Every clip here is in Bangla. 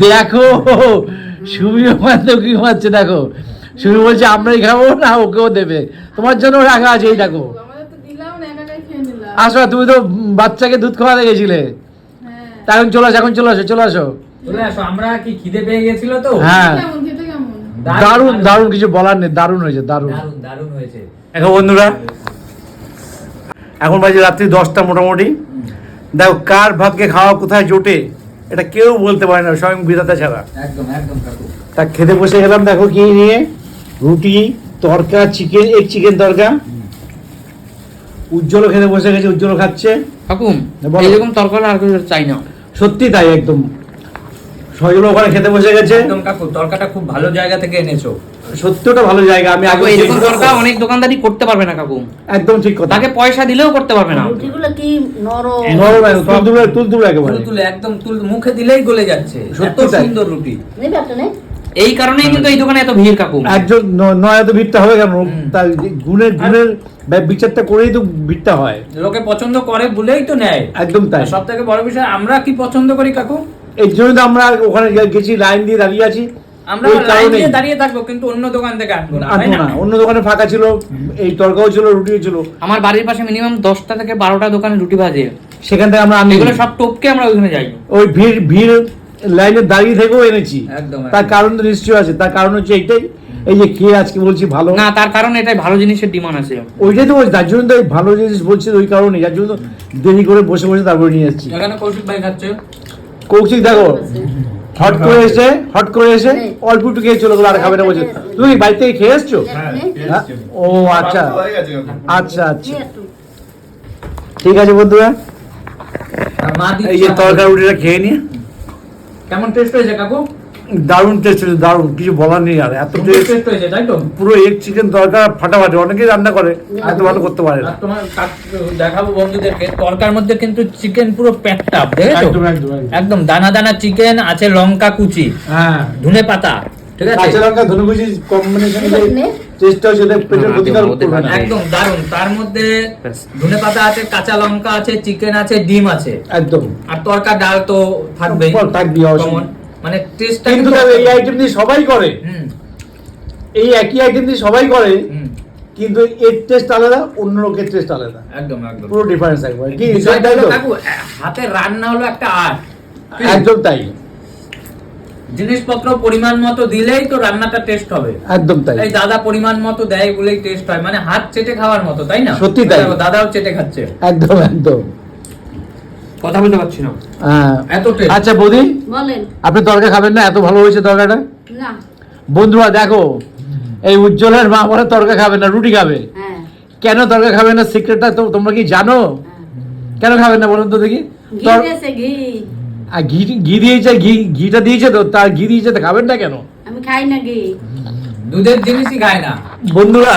দেখো সুমিও মাত্র কি ঘুমাচ্ছে দেখো। সুমি বলছে আমরাই খাবো না, ওকেও দেবে, তোমার জন্য রাখা আছে। এই দেখো আসো, তুমি তো বাচ্চাকে দুধ খাওয়াতে গেছিলে, এখন চলে আসো, এখন চলে আসো, চলে আসো। আমরা কি খিদে পেয়ে গেছিল তো? হ্যাঁ দারুণ দারুণ, কিছু বলার নেই, দারুণ হয়েছে, দারুণ দারুণ হয়েছে। দেখো বন্ধুরা, এখন বাজে রাত্রি 10টা মোটামুটি। দেখো কার ভাগ্যে খাওয়া কোথায় জোটে এটা কেউ বলতে পারে না, স্বয়ং বিধাতা ছাড়া। একদম একদম কাকু। তা খেতে বসে গেলাম, দেখো কি নিয়ে, রুটি, তরকা, চিকেন, এক চিকেন তরকা। উজ্জ্বলও খেতে বসে গেছে, উজ্জ্বলও খাচ্ছে। কাকু বলো। এইরকম তরকারি আর কিছু চাই না। সত্যি তাই, একদম সজল ওখানে খেতে বসে গেছে। একদম কাকু, তরকাটা খুব ভালো জায়গা থেকে এনেছো। সত্যি ওটা ভালো জায়গা, আমি কাকু আগে এরকম তরকা অনেক দোকানদারি করতে পারবে না কাকু, একদম ঠিক কথা। তাকে পয়সা দিলেও করতে পারবে না। রুটিগুলো কি নরম নরম, তুলতুলে একেবারে। তুলে একদম মুখে দিলেই গলে যাচ্ছে, এত সত্যি তাই। সুন্দর রুটি। নেবে একটা নে। এই কারণেই কিন্তু এই দোকানে এত ভিড় কাকু। একজন নয় এত ভিড়টা হবে কেন? তার গুণের বিচারটা করেই তো ভিড়টা হয়। লোকে পছন্দ করে বলেই তো নেয়। একদম তাই। সব থেকে বড় বিষয়, আমরা কি পছন্দ করি কাকু? এই জন্য তো আমরা ওখানে গেছি, লাইন দিয়ে দাঁড়িয়ে আছি। আমরা ওই লাইন কারণেই দিয়ে দাঁড়িয়ে থাকবো, কিন্তু অন্য দোকান থেকে আনবো না, তাই আনবো না? না, অন্য দোকানে ফাঁকা ছিল, এই তরকাও ছিল, রুটিও ছিল, আমার বাড়ির পাশে মিনিমাম 10টা থেকে 12টা দোকানে রুটি ভাজে, সেখান থেকে আমরা আনি। এগুলো সব টপকে আমরা ওইখানে যাই। ওই ভিড় লাইনে দাঁড়িয়ে থেকেও এনেছি। একদম তার কারণ তো নিশ্চয়ই আছে, তার কারণ হচ্ছে এইটাই, এই যে খেয়ে আজকে বলছি ভালো না, তার কারণ এটাই, ভালো জিনিসের ডিমান্ড আছে। ওইটাই তো বলছি, তার জন্য তো এই ভালো জিনিস বলছি, ওই কারণে, যার জন্য দেরি করে বসে বসে তারপরে নিয়ে যাচ্ছি। এখানে কৌশিক ভাই খাচ্ছে। কৌশিক দেখো হট করে এসে অল্প একটু খেয়ে চলে গেলো, আর খাবে না বলছে। তুমি কি বাড়ি থেকে খেয়ে এসছো? হ্যাঁ? ও আচ্ছা আচ্ছা আচ্ছা, ঠিক আছে বন্ধুরা, আর মা এই যে দিচ্ছে। তরকারি রুটিটা খেয়ে নিয়ে। কেমন টেস্ট হয়েছে কাকু? দারুণ টেস্ট হয়েছে, দারুণ, কিছু বলার নেই। আর এত টেস্ট, টেস্ট হয়েছে তাই তো? পুরো এক চিকেন তরকার ফাটাফাটি, অনেকেই রান্না করে, এত ভালো করতে পারে না। আর তোমার দেখাবো বন্ধুদেরকে, তরকার মধ্যে কিন্তু চিকেন পুরো প্যাকড আপ, দেখেছো? একদম দানা দানা চিকেন আছে, লঙ্কা কুচি, হ্যাঁ, ধনে পাতা, ঠিক আছে? কাঁচা লঙ্কা ধনে কুচি কম্বিনেশনে টেস্টটা হচ্ছে, ওদের পেটের ক্ষতিকারক করবে না। একদম দারুন। তার মধ্যে ধনে পাতা আছে, কাঁচা লঙ্কা আছে, চিকেন আছে, ডিম আছে, একদম। আর তরকা ডাল তো থাকবেই, থাকবে common। মানে টেস্টটা কিন্তু এই আইটেম দিয়ে সবাই করে, এই একই আইটেম দিয়ে সবাই করে, কিন্তু এর টেস্ট আলাদা, অন্য লোকের টেস্ট আলাদা, একদম একদম পুরো ডিফারেন্স একবার। কি বিষয়টা হলো কাকু, হাতে রান্না হলো একটা আর্ট। একদম তাই, জিনিসপত্র পরিমাণ মতো দিলেই তো রান্নাটা টেস্ট হবে। একদম তাই। এই দাদা পরিমাণ মতো দেয় বলেই টেস্ট হয়, মানে হাত চেটে খাওয়ার মতো, তাই না? সত্যি তাই। দেখো, দাদাও চেটে খাচ্ছে। একদম একদম, কথা বলতে পারছি না, হ্যাঁ। এত টেস্ট। আচ্ছা বৌদি, বলেন। আপনি তরকা খাবেন না? এত ভালো হয়েছে তরকাটা। না। বন্ধুরা দেখো, এই উজ্জ্বলের মা বলে তরকা খাবে না, রুটি খাবে। হ্যাঁ। কেন তরকা খাবে না, সিক্রেটটা তো তোমরা কি জানো? কেন খাবেন না বলুন তো দেখি। ঘি দিয়েছে, ঘি। আর ঘি দিয়েছে, ঘিটা দিয়েছে তো, তার ঘি দিয়েছে তো খাবেন না কেন? আমি খাই না ঘি। দুধের জিনিসই খায় না বন্ধুরা,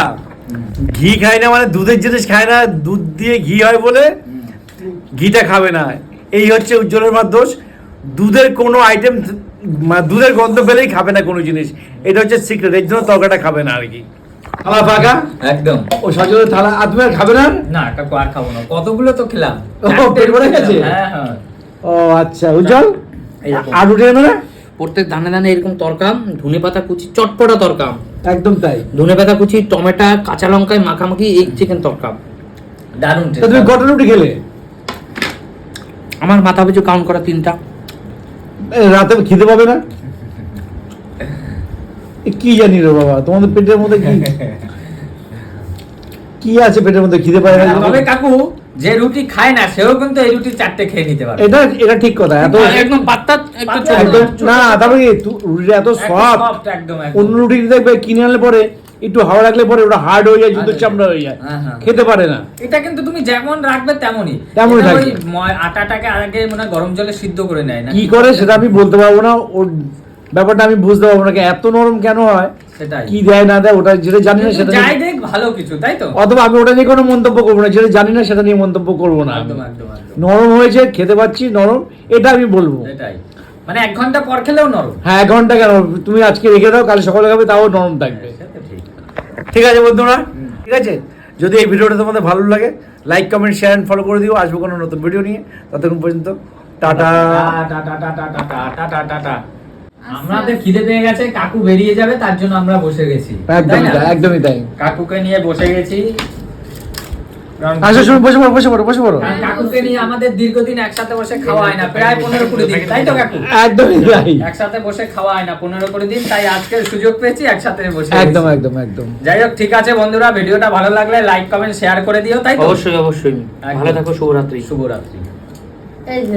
ঘি খায় না মানে দুধের জিনিস খায় না, দুধ দিয়ে ঘি হয় বলে ঘিটা খাবে না। এই হচ্ছে উজ্জ্বলের মার দোষ। দুধের কোনো আইটেম, দুধের গন্ধ পেলেই খাবে না কোনো জিনিস, এটা হচ্ছে সিক্রেট, এর জন্য তরকাটা খাবে না আর কি। থালা ফাঁকা একদম। ও সজলের থালা, আর তুমি আর খাবে না? না কাকু, আর খাবো না, কতগুলো তো খেলাম। ও, পেট ভরে গেছে? হ্যাঁ হ্যাঁ। ও আচ্ছা উজ্জ্বল, এইরকম। আর রুটি নেবে না? প্রত্যেক দানে দানে এরকম তরকা, ধনে পাতা কুচি, চটপটা তরকা, একদম তাই। ধনে পাতা কুচি, টমেটো, কাঁচা লঙ্কায় মাখামাখি এই চিকেন তরকা, দারুণ তা তুমি টেস্ট। কটা রুটি খেলে? আমার মাথা পিছু কাউন্ট করা 3টা। রাতে খিদে পাবে না? কি জানি রে বাবা, তোমাদের পেটের মধ্যে কি আছে, পেটের মধ্যে খিদে পায় না? তবে কাকু, যে রুটি খায় না সেও কিন্তু এই রুটি 4টে খেয়ে নিতে পারে। এটা ঠিক কথা। এত একদম পাত্তা, একটু ছোট। একদম না, তারপরে রুটিটা এত সফট, একদম অন্য রুটি দেখবে কিনে আনলে পরে একটু হাওয়া রাখলে পরে ওটা হার্ড হয়ে যায়, জুতোর চামড়া হয়ে যায়, হ্যাঁ, হ্যাঁ। খেতে পারে না। এটা কিন্তু তুমি যেমন রাখবে তেমনই তেমনই এটা থাকবে। ওই আটাটাকে আগে মনে হয় গরম জলে সিদ্ধ করে নেয় না? কি করে সেটা আমি বলতে পারবো না, ওর ব্যাপারটা আমি বুঝতে পারবো না, এত নরম কেন হয়, সেটাই। কি দেয় না দেয়, ওটা যেটা জানি না সেটা যাই দেখ ভালো কিছু, তাই তো? অথবা আমি ওটা নিয়ে কোনো মন্তব্য করবো না, যেটা জানি না সেটা নিয়ে মন্তব্য করবো না। একদম একদম একদম। নরম হয়েছে, খেতে পাচ্ছি নরম, এটা আমি বলবো। সেটাই, মানে 1 ঘন্টা পর খেলেও নরম। হ্যাঁ, 1 ঘন্টা কেন, তুমি আজকে রেখে দাও, কাল সকালে খাবে, তাও নরম থাকবে। সেটা ঠিক। ঠিক আছে বন্ধুরা, ঠিক আছে। যদি এই ভিডিওটা তোমাদের ভালো লাগে, like comment share and follow করে দিও। আসবো কোনো নতুন ভিডিও নিয়ে, ততক্ষণ পর্যন্ত tata. Tata tata tata tata tata. আমাদের খিদে পেয়ে গেছে, কাকু বেরিয়ে যাবে তার জন্য আমরা বসে গেছি, তাই একদমই না? তাই, একদমই তাই। কাকুকে নিয়ে বসে গেছি, কারণ আসো শুনুন, বসে পড়ো। কারণ কাকুকে নিয়ে আমাদের দীর্ঘদিন একসাথে বসে খাওয়া হয় না, প্রায় 15-20 দিন, তাই তো কাকু? একদমই তাই, একসাথে বসে খাওয়া হয় না 15-20 দিন, তাই আজকের সুযোগ পেয়েছি একসাথে বসে একদম গেছি। একদম একদম। যাই হোক, ঠিক আছে বন্ধুরা, ভিডিওটা ভালো লাগলে লাইক কমেন্ট শেয়ার করে দিও, তাই তো? অবশ্যই অবশ্যই। ভালো থাকো, শুভরাত্রি। শুভরাত্রি। এই যে